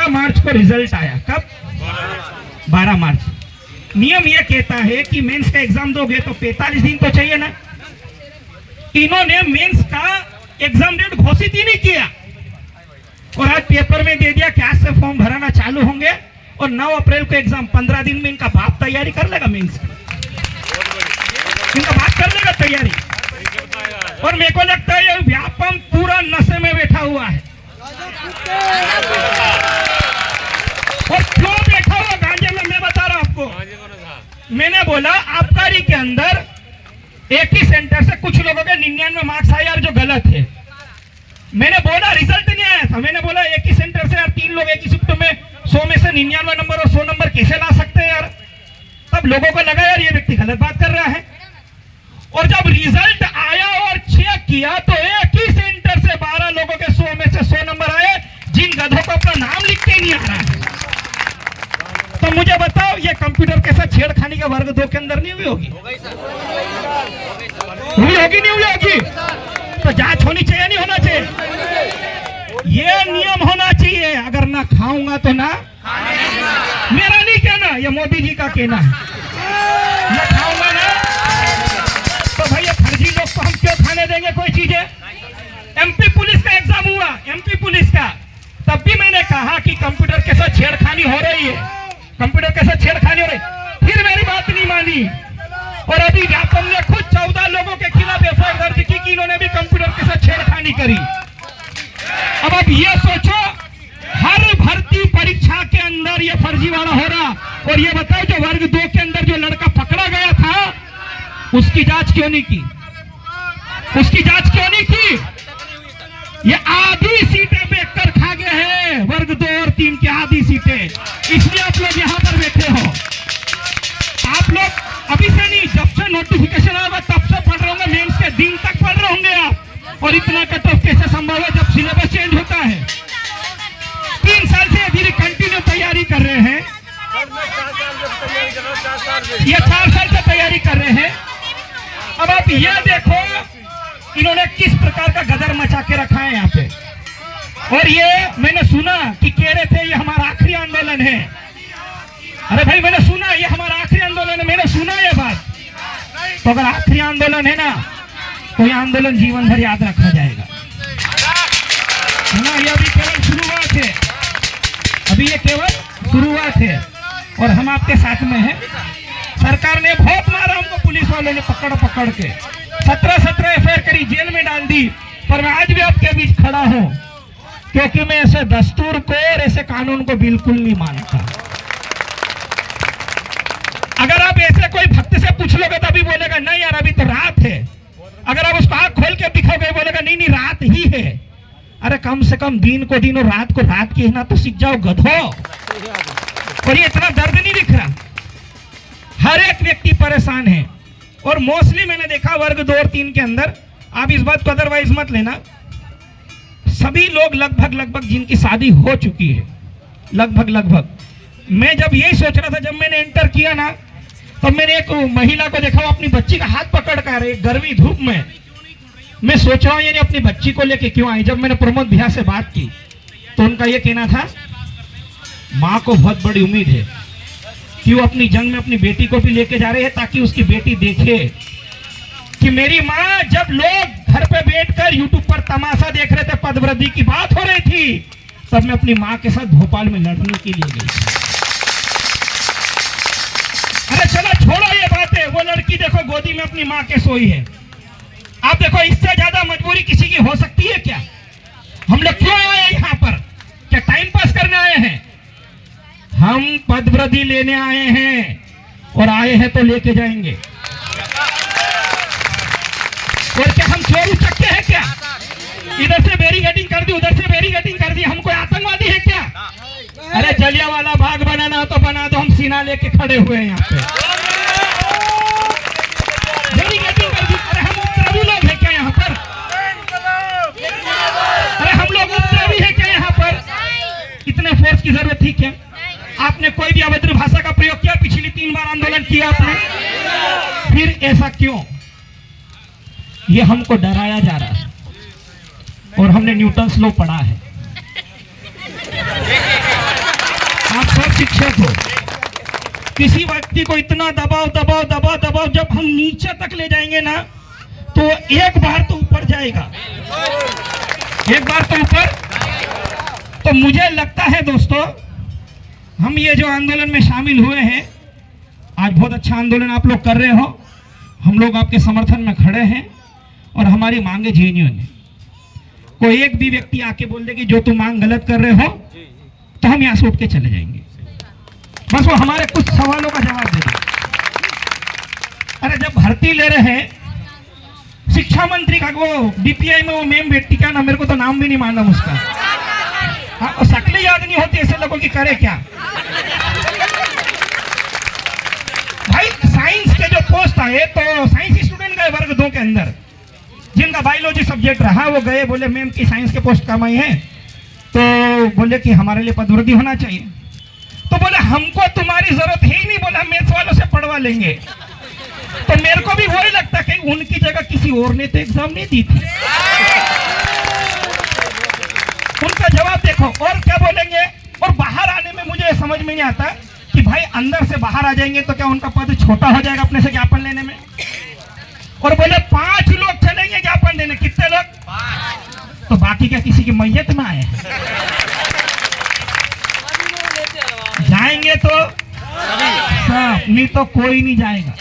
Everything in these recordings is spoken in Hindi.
12 मार्च को रिजल्ट आया। कब? 12 मार्च। नियम यह कहता है कि मेंस का एग्जाम दोगे तो 45 दिन तो चाहिए ना। इन्होंने मेंस का एग्जाम डेट घोषित ही नहीं किया और आज पेपर में दे दिया कि आज से फॉर्म भराना चालू होंगे और 9 अप्रैल को एग्जाम। 15 दिन में इनका बाप तैयारी कर लेगा मेंस की, इनका बाप कर लेगा तैयारी। और मेरे को लगता है ये व्यापम पूरा नशे में बैठा हुआ है। और क्यों बैठा हुआ गांजे में, मैं बता रहा हूं आपको। मैंने बोला आबकारी के अंदर एक ही सेंटर से कुछ लोगों के 99 मार्क्स आए यार, जो गलत है। मैंने बोला रिजल्ट नहीं आया था, मैंने बोला एक ही सेंटर से यार 3 लोग एक ही शिफ्ट में 100 में से 99 नंबर और 100 नंबर कैसे ला सकते हैं यार। तब लोगों को लगा यार ये व्यक्ति गलत बात कर रहा है। और जब रिजल्ट आया और चेक किया तो एक ही सेंटर से 12 लोगों के 100 में से 100 नंबर आए, जिन गधों को अपना नाम लिख के नहीं आ रहा है। तो मुझे बताओ ये कंप्यूटर के साथ छेड़खानी का वर्ग 2 के अंदर नहीं हुई होगी? हुई होगी नहीं हुई होगी? तो जांच होनी चाहिए नहीं होना चाहिए? ये नियम होना चाहिए। अगर ना खाऊंगा तो ना, मेरा नहीं कहना, ये मोदी जी का कहना है। ना खाऊंगा ना, तो भैया फर्जी लोग को हम क्यों खाने देंगे कोई चीजें। एमपी पुलिस का एग्जाम हुआ, एमपी पुलिस का, तब भी मैंने कहा कि कंप्यूटर के साथ छेड़खानी हो रही है, कंप्यूटर के साथ छेड़खानी हो रही। फिर मेरी बात नहीं मानी और अभी व्यापम ने खुद 14 लोगों के खिलाफ एफआईआर दर्ज की कि इन्होंने भी कंप्यूटर के साथ छेड़खानी करी। अब ये सोचो हर भर्ती परीक्षा के अंदर ये फर्जीवाड़ा हो रहा। और ये बताओ जो वर्ग 2 के अंदर जो लड़का पकड़ा गया था उसकी जांच क्यों नहीं की? उसकी जांच क्यों नहीं की? ये आधी सीटें बेचकर खा गए हैं, वर्ग 2 और 3 की आधी सीटें। इसलिए आप लोग यहां पर बैठे हो। आप लोग अभी से नहीं, जब से नोटिफिकेशन आएगा तब से पढ़ रहे होंगे, मेंस के दिन तक पढ़ रहे होंगे आप। और इतना कट ऑफ कैसे संभव है जब सिलेबस चेंज होता है? 3 साल से धीरे कंटिन्यू तैयारी कर रहे हैं, ये 4 साल से तैयारी कर रहे हैं। अब आप ये देखो इन्होंने किस प्रकार का गदर मचा के रखा है यहाँ पे। और ये मैंने सुना कि कह रहे थे ये हमारा आखिरी आंदोलन है। अरे भाई मैंने सुना ये हमारा आखिरी आंदोलन है, मैंने सुना ये बात। तो अगर आखिरी आंदोलन है ना तो ये आंदोलन जीवन भर याद रखा जाएगा, है ना। ये अभी केवल शुरुआत है, अभी ये केवल शुरुआत है और हम आपके साथ में हैं। सरकार ने बहुत मारा हमको, पुलिस वालों ने पकड़ पकड़ के 17 एफआईआर करी, जेल में डाल दी। पर मैं आज भी आपके बीच खड़ा हूं क्योंकि मैं ऐसे दस्तूर को और ऐसे कानून को बिल्कुल नहीं मानता। अगर आप ऐसे कोई भक्त से पूछ लोगे तो अभी बोलेगा नहीं यार अभी तो रात है। अगर आप उसको आंख खोल के दिखाओगे बोलेगा नहीं नहीं रात ही है। अरे कम से कम दिन को दिन और रात को रात की ना तो सीख जाओ गधो। और ये इतना दर्द नहीं दिख रहा, हर एक व्यक्ति परेशान है। और मोस्टली मैंने देखा वर्ग 2 और 3 के अंदर, आप इस बात को अदरवाइज मत लेना, सभी लोग लगभग जिनकी शादी हो चुकी है, लगभग। मैं जब यही सोच रहा था, जब मैंने एंटर किया ना, तब मैंने एक महिला को देखा, अपनी बच्ची का हाथ पकड़ कर एक गर्मी धूप में। मैं सोच रहा हूँ यानी अपनी बच्ची को लेके क्यों आई। जब मैंने प्रमोद भैया से बात की तो उनका यह कहना था माँ को बहुत बड़ी उम्मीद है कि वो अपनी जंग में अपनी बेटी को भी लेके जा रहे हैं ताकि उसकी बेटी देखे कि मेरी माँ, जब लोग घर पे बैठकर यूट्यूब पर तमाशा देख रहे थे, पदवृद्धि की बात हो रही थी, तब मैं अपनी माँ के साथ भोपाल में लड़ने के लिए गई। अरे चलो छोड़ो ये बातें, वो लड़की देखो गोदी में अपनी माँ के सोई है। आप देखो इससे ज्यादा मजबूरी किसी की हो सकती है क्या? हम लोग क्यों आए हैं यहाँ पर? क्या टाइम पास करने आए हैं? हम पदवृद्धि लेने आए हैं और आए हैं तो लेके जाएंगे। और क्या हम चोर उचक्के हैं क्या? इधर से बैरिकेडिंग कर दी, उधर से बैरिकेडिंग कर दी, हम कोई आतंकवादी है क्या? अरे जलियांवाला बाग बनाना हो तो बना दो, हम सीना लेके खड़े हुए हैं यहाँ पे। बैरिकेडिंग कर दी, अरे हम उपद्रवी लोग हैं क्या यहाँ पर? अरे हम लोग उपद्रवी है क्या यहाँ पर? इतने फोर्स की जरूरत थी क्या? आपने कोई भी अभद्र भाषा का प्रयोग किया? पिछली 3 बार आंदोलन किया आपने, फिर ऐसा क्यों? ये हमको डराया जा रहा है और हमने न्यूटन्स लॉ पढ़ा है। शिक्षक हो, किसी व्यक्ति को इतना दबाव दबाव दबाव दबाव, जब हम नीचे तक ले जाएंगे ना तो एक बार तो ऊपर जाएगा, एक बार तो ऊपर। तो मुझे लगता है दोस्तों, हम ये जो आंदोलन में शामिल हुए हैं, आज बहुत अच्छा आंदोलन आप लोग कर रहे हो, हम लोग आपके समर्थन में खड़े हैं और हमारी मांगे जेन्युइन है। कोई एक भी व्यक्ति आके बोल दे कि जो तुम मांग गलत कर रहे हो तो हम यहाँ से उठ के चले जाएंगे, बस वो हमारे कुछ सवालों का जवाब दे दो। अरे जब भर्ती ले रहे हैं, शिक्षा मंत्री का वो डीपीआई में वो मेम बेटी, क्या ना, मेरे को तो नाम भी नहीं मालूम उसका, हाँ, शक्लें याद नहीं होती ऐसे लोगों की, करे क्या भाई। साइंस के जो पोस्ट आए तो साइंस स्टूडेंट गए वर्ग 2 के अंदर, जिनका बायोलॉजी सब्जेक्ट रहा, वो गए, बोले मैम की साइंस के पोस्ट कम आई है, तो बोले कि हमारे लिए पदोन्नति होना चाहिए। तो बोले हमको तुम्हारी जरूरत है ही नहीं, बोला हम मैथ्स वालों से पढ़वा लेंगे। तो मेरे को भी वही लगता कि उनकी जगह किसी और ने तो एग्जाम नहीं दी थी। उनका जवाब देखो, और क्या बोलेंगे। और बाहर आने में मुझे समझ में नहीं आता कि भाई अंदर से बाहर आ जाएंगे तो क्या उनका पद छोटा हो जाएगा अपने से ज्ञापन लेने में। और बोले 5 लोग चलेंगे ज्ञापन देने, कितने लोग, तो बाकी क्या किसी की मैयत में आए हैं? जाएंगे तो सब, नहीं तो कोई नहीं जाएगा।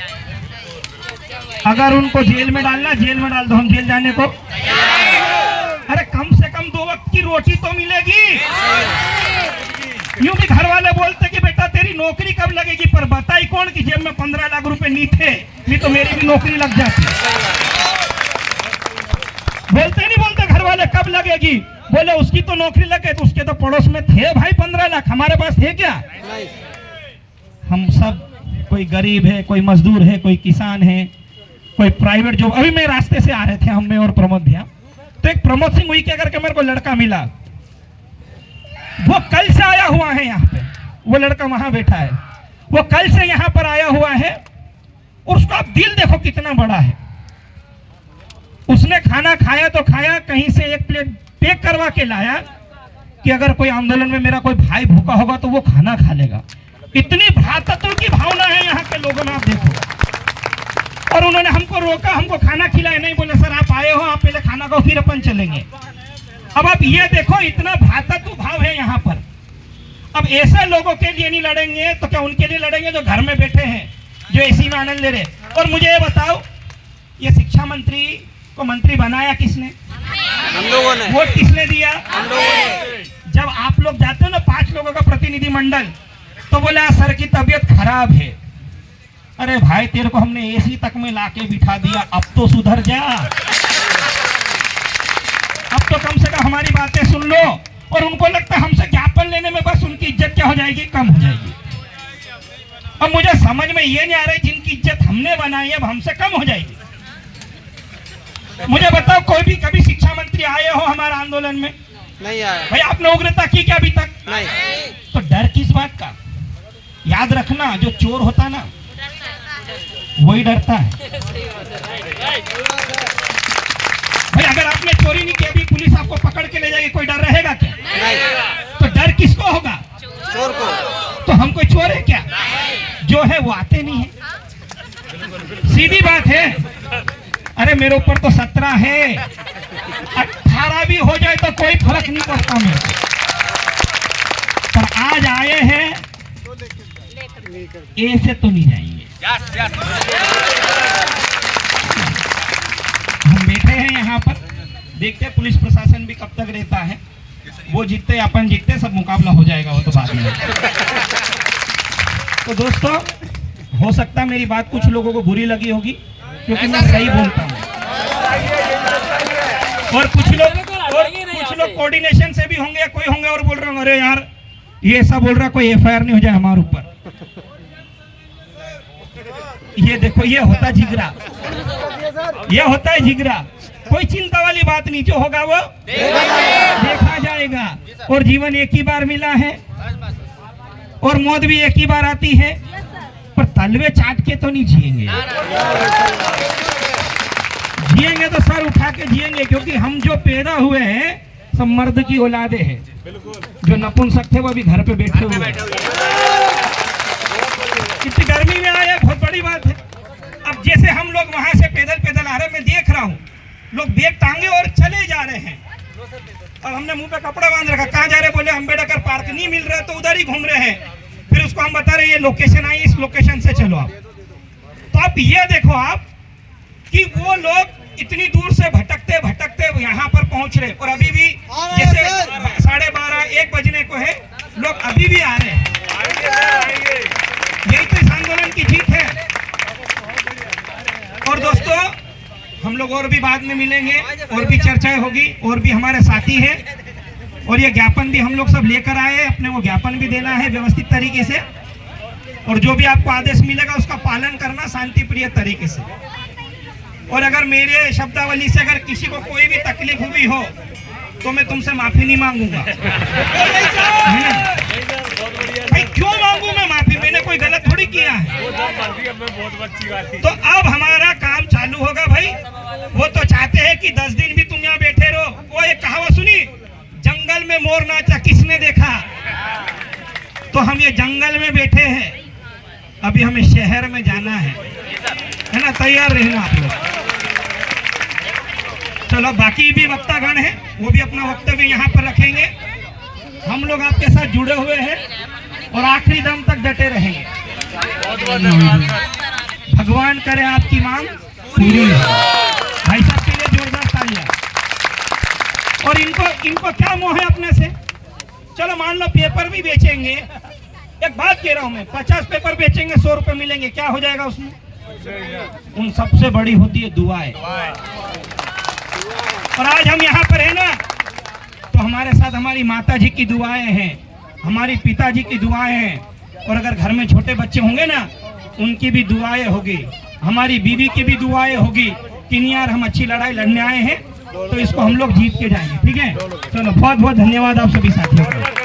अगर उनको जेल में डालना, जेल में डाल दो, हम जेल जाने को। अरे कम से कम 2 वक्त की रोटी तो मिलेगी। यूं भी घर वाले बोलते कि बेटा तेरी नौकरी कब लगेगी, पर बताई कौन कि जेब में 15 लाख रुपए नहीं थे, नहीं तो मेरी भी नौकरी लग जाती। बोलते नहीं बोलते घर वाले कब लगेगी, बोले उसकी तो नौकरी लगे, तो उसके तो पड़ोस में थे भाई 15 लाख, हमारे पास थे क्या? हम सब, कोई गरीब है, कोई मजदूर है, कोई किसान है, कोई प्राइवेट जॉब। अभी मैं रास्ते से आ रहे थे हम में और प्रमोद भैया, तो एक प्रमोद सिंह हुई क्या करके मेरे को लड़का मिला, वो कल से आया हुआ है यहाँ पे, वो लड़का वहां बैठा है, वो कल से यहाँ पर आया हुआ है, और उसका आप दिल देखो कितना बड़ा है। उसने खाना खाया तो खाया, कहीं से एक प्लेट पैक करवा के लाया कि अगर कोई आंदोलन में मेरा कोई भाई भूखा होगा तो वो खाना खा लेगा। इतनी भ्रातृत्व की भावना है यहाँ के लोगों में, आप देखो। और उन्होंने हमको रोका, हमको खाना खिलाया नहीं, बोले सर आप आए हो, आप पहले खाना खाओ फिर अपन चलेंगे। अब आप ये देखो, इतना भ्रातृत्व भाव है यहाँ पर। अब ऐसे लोगों के लिए नहीं लड़ेंगे तो क्या उनके लिए लड़ेंगे जो घर में बैठे हैं, जो एसी में आनंद ले रहे। और मुझे ये बताओ, ये शिक्षा मंत्री को मंत्री बनाया किसने? हम लोगों ने। वोट किसने दिया? हम लोगों ने। जब आप लोग जाते हो ना 5 लोगों का प्रतिनिधि मंडल, तो बोला सर की तबीयत खराब है। अरे भाई तेरे को हमने एसी तक में लाके बिठा दिया, अब तो सुधर जा, अब तो कम से कम हमारी बातें सुन लो। और उनको लगता है हमसे ज्ञापन लेने में बस उनकी इज्जत क्या हो जाएगी, कम हो जाएगी। अब मुझे समझ में ये नहीं आ रहा है, जिनकी इज्जत हमने बनाई अब हमसे कम हो जाएगी। मुझे बताओ, कोई भी कभी शिक्षा मंत्री आए हो हमारा आंदोलन में? नहीं आया भाई आपने उग्रता की क्या अभी तक? नहीं। तो डर किस बात का? याद रखना, जो चोर होता ना वही डरता है। भाई अगर आपने चोरी नहीं की, अभी पुलिस आपको पकड़ के ले जाएगी, कोई डर रहेगा क्या? नहीं। तो डर किसको होगा? चोर को। तो हम कोई चोर है क्या? जो है वो आते नहीं है, सीधी बात है। अरे मेरे ऊपर तो 17 है, 18 भी हो जाए तो कोई फर्क नहीं पड़ता मेरे, पर आज आए हैं ऐसे तो नहीं जाएंगे। हम बैठे हैं यहाँ पर, देखते हैं पुलिस प्रशासन भी कब तक रहता है, वो जीतते अपन जीतते, सब मुकाबला हो जाएगा वो तो बाद में। तो दोस्तों, हो सकता है मेरी बात कुछ लोगों को बुरी लगी होगी, क्योंकि मैं सही बोलता हूँ, और कुछ लोग कोऑर्डिनेशन से भी होंगे, कोई होंगे और बोल रहे होंगे अरे यार ये ऐसा बोल रहा, कोई एफआईआर नहीं हो जाए हमारे ऊपर। ये देखो, ये होता जिगरा, ये होता है जिगरा। कोई चिंता वाली बात नहीं, जो होगा वो देखा जाएगा। और जीवन एक ही बार मिला है, और मौत भी एक ही बार आती है, पर तलवे चाट के तो नहीं जिएंगे। जिएंगे तो सर उठा के जिएंगे, क्योंकि हम जो पैदा हुए हैं सब मर्द की औलादे हैं, जो नपुंसक थे वो भी घर पे बैठे हुए हैं। गर्मी में आए बहुत बड़ी बात है। अब जैसे हम लोग वहां से पैदल पैदल आ रहे, मैं देख रहा हूँ लोग बैग टांगे और चले जा रहे हैं, और हमने मुंह पे कपड़ा बांध रखा। कहाँ जा रहे? बोले अम्बेडकर पार्क। नहीं मिल रहा तो उधर ही घूम रहे हैं। फिर उसको हम बता रहे ये लोकेशन आई, इस लोकेशन से चलो आप। तो आप ये देखो आप कि वो लोग इतनी दूर से भटकते भटकते यहाँ पर पहुंच रहे, और अभी भी जैसे 12:30-1 बजने को है, लोग अभी भी आ रहे हैं। यही तो इस आंदोलन की जीत है। और दोस्तों, हम लोग और भी बाद में मिलेंगे, और भी चर्चाएं होगी, और भी हमारे साथी हैं, और ये ज्ञापन भी हम लोग सब लेकर आए हैं। अपने वो ज्ञापन भी देना है व्यवस्थित तरीके से, और जो भी आपको आदेश मिलेगा उसका पालन करना शांति प्रिय तरीके से। और अगर मेरे शब्दावली से अगर किसी को कोई भी तकलीफ हुई हो तो मैं तुमसे माफी नहीं मांगूंगा। भाई क्यों मांगू मैं माफी? मैंने कोई गलत थोड़ी किया है। तो अब हमारा काम चालू होगा भाई। वो तो चाहते हैं कि 10 दिन भी तुम यहाँ बैठे रहो। वो एक कहावत सुनी, जंगल में मोर नाचा किसने देखा? तो हम ये जंगल में बैठे हैं, अभी हमें शहर में जाना है ना? तैयार रहना आप लोग। चलो, बाकी भी वक्तागण हैं, वो भी अपना वक्तव्य यहाँ पर रखेंगे। हम लोग आपके साथ जुड़े हुए हैं और आखिरी दम तक डटे रहेंगे। भगवान करे आपकी मांग पूरी हो। भाई साहब के लिए जोरदार तालियां। और इनको क्या मोह है अपने से? चलो मान लो पेपर भी बेचेंगे, एक बात कह रहा हूं मैं, 50 पेपर बेचेंगे, 100 रुपए मिलेंगे, क्या हो जाएगा उसमें? उन सबसे बड़ी होती है दुआएं। और आज हम यहाँ पर है ना, तो हमारे साथ हमारी माता जी की दुआएं हैं, हमारी पिताजी की दुआएं हैं, और अगर घर में छोटे बच्चे होंगे ना, उनकी भी दुआएं होगी, हमारी बीवी की भी दुआएं होगी कि नहीं यार हम अच्छी लड़ाई लड़ने आए हैं, तो इसको हम लोग जीत के जाएंगे। ठीक है, चलो बहुत बहुत धन्यवाद आप सभी साथियों को।